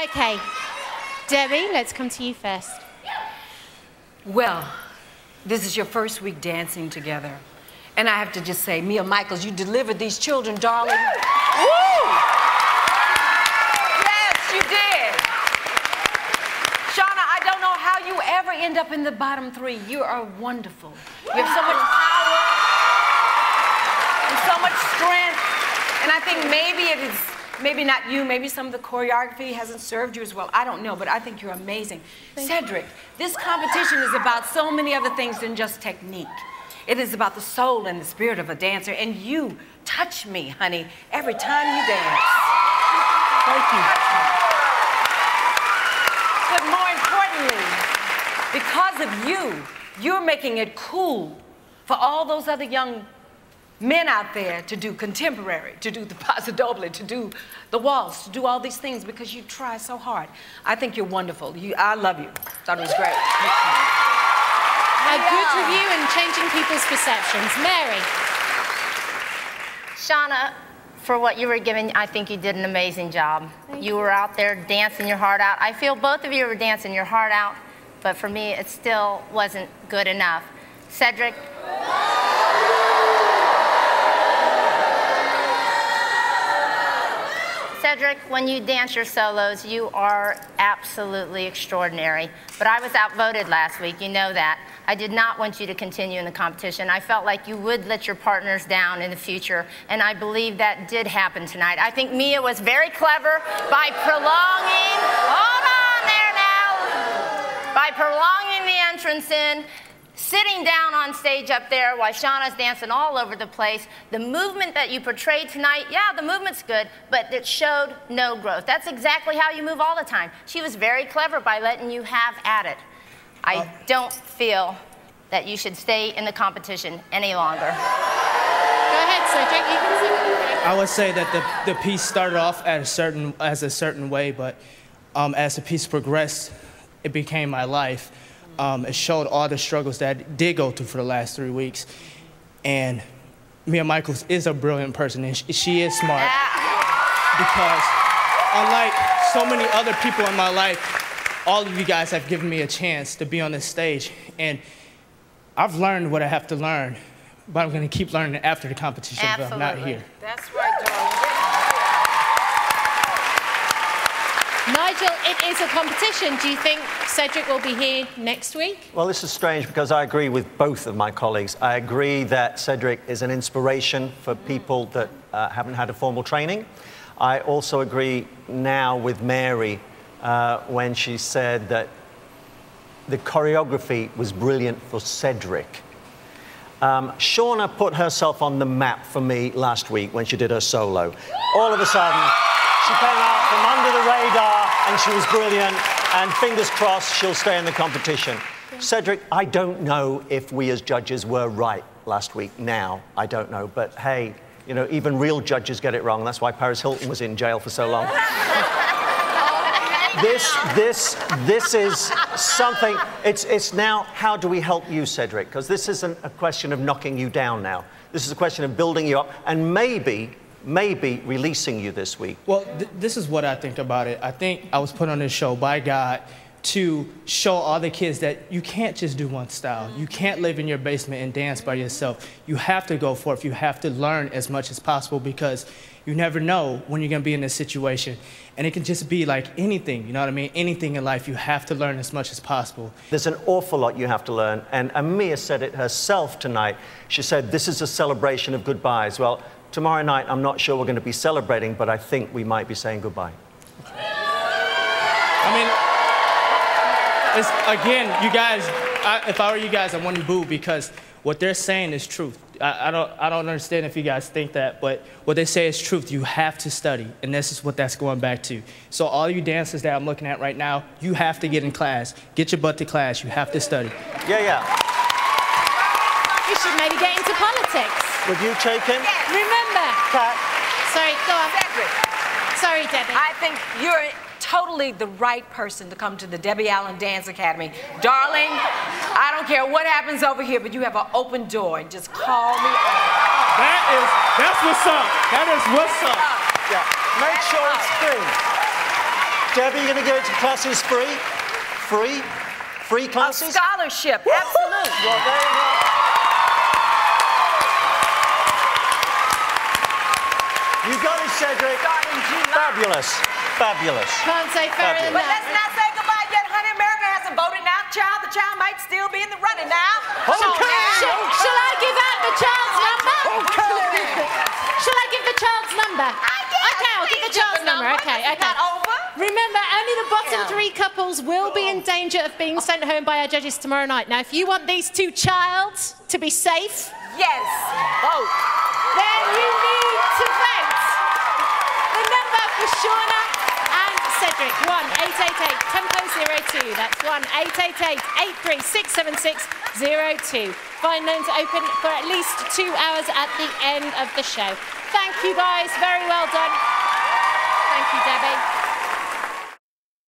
Okay, Debbie, let's come to you first. Well, this is your first week dancing together. And I have to just say, Mia Michaels, you delivered these children, darling. Woo! Yes, you did. Shauna, I don't know how you ever end up in the bottom three. You are wonderful. You have so much power and so much strength. And I think maybe it is, maybe not you, maybe some of the choreography hasn't served you as well. I don't know, but I think you're amazing. Cedric, this competition is about so many other things than just technique. It is about the soul and the spirit of a dancer, and you touch me, honey, every time you dance. Thank you. But more importantly, because of you, you're making it cool for all those other young men out there to do contemporary, to do the paso doble, to do the waltz, to do all these things because you try so hard. I think you're wonderful. I love you. Thought it was great. A good review and changing people's perceptions. Mary. Shauna, for what you were given, I think you did an amazing job. You were out there dancing your heart out. I feel both of you were dancing your heart out, but for me, it still wasn't good enough. Cedric. Cedric, when you dance your solos, you are absolutely extraordinary. But I was outvoted last week, you know that. I did not want you to continue in the competition. I felt like you would let your partners down in the future, and I believe that did happen tonight. I think Mia was very clever by prolonging, hold on there now, by prolonging the entrance in, sitting down on stage up there while Shauna's dancing all over the place. The movement that you portrayed tonight, yeah, the movement's good, but it showed no growth. That's exactly how you move all the time. She was very clever by letting you have at it. I don't feel that you should stay in the competition any longer. Go ahead, Cedric. You can say what you think. I would say that the piece started off as a certain way, but as the piece progressed, it became my life. It showed all the struggles that I did go through for the last 3 weeks. And Mia Michaels is a brilliant person, and she is smart. Because unlike so many other people in my life, all of you guys have given me a chance to be on this stage. And I've learned what I have to learn, but I'm going to keep learning after the competition, but I'm not here. That's right, darling. Nigel, it is a competition. Do you think Cedric will be here next week? Well, this is strange because I agree with both of my colleagues. I agree that Cedric is an inspiration for people that haven't had a formal training. I also agree now with Mary when she said that the choreography was brilliant for Cedric. Shauna put herself on the map for me last week when she did her solo. All of a sudden, she came out from under the radar and she was brilliant, and fingers crossed she'll stay in the competition. Cedric, I don't know if we as judges were right last week. Now, I don't know, but hey, you know, even real judges get it wrong. That's why Paris Hilton was in jail for so long. This is something, it's now, how do we help you, Cedric? Because this isn't a question of knocking you down now. This is a question of building you up and maybe releasing you this week. Well, this is what I think about it. I think I was put on this show by God to show all the kids that you can't just do one style. You can't live in your basement and dance by yourself. You have to go forth. You have to learn as much as possible because you never know when you're going to be in this situation. And it can just be like anything, you know what I mean? Anything in life, you have to learn as much as possible. There's an awful lot you have to learn. And Mia said it herself tonight. She said, this is a celebration of goodbyes. Well, tomorrow night, I'm not sure we're going to be celebrating, but I think we might be saying goodbye. I mean, it's, again, you guys, if I were you guys, I wouldn't boo because what they're saying is truth. I don't understand if you guys think that, but what they say is truth. You have to study, and this is what that's going back to. So all you dancers that I'm looking at right now, you have to get in class. Get your butt to class. You have to study. Yeah. You should maybe get into politics. Would you take him? Remember. Kat. Sorry, go on. Cedric. Sorry, Debbie. I think you're totally the right person to come to the Debbie Allen Dance Academy. Darling, I don't care what happens over here, but you have an open door and just call me over. That's what's up. That is what's up. Yeah, make sure it's free. Debbie, you're going to go to classes free? Free? Free classes? A scholarship, absolutely. Well, there you go. You got it, Cedric. Fabulous. Fabulous. Can't say fairer than But that. let's not say goodbye yet, honey. America hasn't voted out child. The child might still be in the running now. Okay. Shall I give out the child's number? Okay. Shall I give the child's number? Okay, I'll give the child's number. Okay. Not over. Remember, only the bottom 3 couples will be in danger of being sent home by our judges tomorrow night. Now, if you want these 2 childs to be safe, Yes. Vote. then you need to vote. The number for Shauna and Cedric, 1-888-1002. That's 1-888-836-7602. Phone lines open for at least 2 hours at the end of the show. Thank you guys, very well done. Thank you, Debbie.